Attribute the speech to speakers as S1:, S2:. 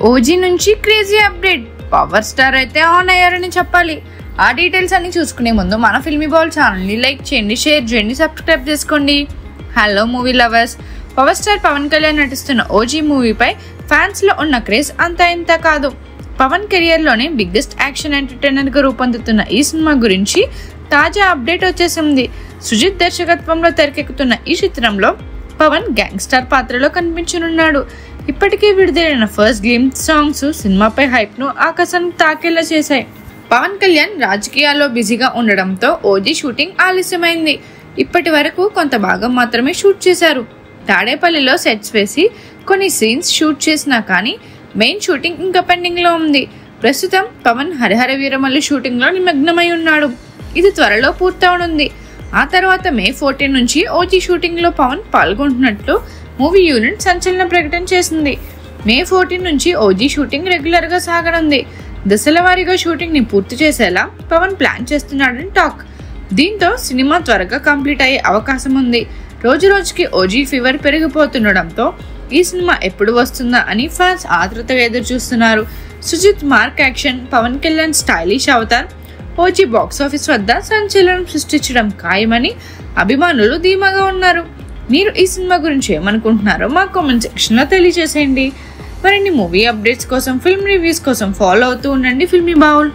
S1: OG నుంచి crazy update, power star అయితే on అయ్యారని చెప్పాలి. ఆ డీటెయిల్స్ అన్ని చూసుకునే ముందు మన ఫిల్మీ బాల్ ఛానల్ని లైక్ చేయండి, షేర్ చేయండి, సబ్స్క్రైబ్ చేసుకోండి. Hello movie lovers, power star Pawan Kalyan నటిస్తున్న ఓజీ మూవీపై ఫ్యాన్స్లో ఉన్న క్రేజ్ అంతా ఇంత కాదు. పవన్ కెరియర్లోనే బిగ్గెస్ట్ యాక్షన్ ఎంటర్టైనర్గా రూపొందుతున్న ఈ సినిమా గురించి తాజా అప్డేట్ వచ్చేసింది. సుజిత్ దర్శకత్వంలో తెరకెక్కుతున్న ఈ చిత్రంలో పవన్ గ్యాంగ్స్టర్ పాత్రలో కనిపించనున్నాడు. ఇప్పటికే విడుదలైన ఫస్ట్ గ్లింప్స్ సాంగ్స్ సినిమాపై హైప్ను ఆకాశానికి తాకేలా చేశాయి. పవన్ కళ్యాణ్ రాజకీయాల్లో బిజీగా ఉండడంతో ఓజీ షూటింగ్ ఆలస్యమైంది. ఇప్పటి వరకు కొంత భాగం మాత్రమే షూట్ చేశారు. తాడేపల్లిలో సెట్స్ వేసి కొన్ని సీన్స్ షూట్ చేసినా కానీ మెయిన్ షూటింగ్ ఇంకా పెండింగ్లో ఉంది. ప్రస్తుతం పవన్ హరిహర వీరమల్లి షూటింగ్లో నిమగ్నమై ఉన్నాడు. ఇది త్వరలో పూర్తవనుంది. ఆ తర్వాత May 14 నుంచి ఓజీ షూటింగ్లో పవన్ పాల్గొంటున్నట్లు మూవీ యూనిట్ సంచలన ప్రకటన చేసింది. May 14 నుంచి ఓజీ షూటింగ్ రెగ్యులర్గా సాగనుంది. దశల వారీగా షూటింగ్ని పూర్తి చేసేలా పవన్ ప్లాన్ చేస్తున్నాడని టాక్. దీంతో సినిమా త్వరగా కంప్లీట్ అయ్యే అవకాశం ఉంది. రోజు రోజుకి ఓజీ ఫీవర్ పెరిగిపోతుండడంతో ఈ సినిమా ఎప్పుడు వస్తుందా అని ఫ్యాన్స్ ఆతృతగా ఎదురు చూస్తున్నారు. Sujith mark action, Pawan Kalyan stylish avatar OG box office వద్ద సంచలనం సృష్టించడం ఖాయమని అభిమానులు ధీమాగా ఉన్నారు. మీరు ఈ సినిమా గురించి ఏమనుకుంటున్నారో మా కామెంట్ సెక్షన్లో తెలియజేసేయండి. మరిన్ని మూవీ అప్డేట్స్ కోసం, ఫిల్మ్ రివ్యూస్ కోసం ఫాలో అవుతూ ఉండండి ఫిల్మీ బౌల్.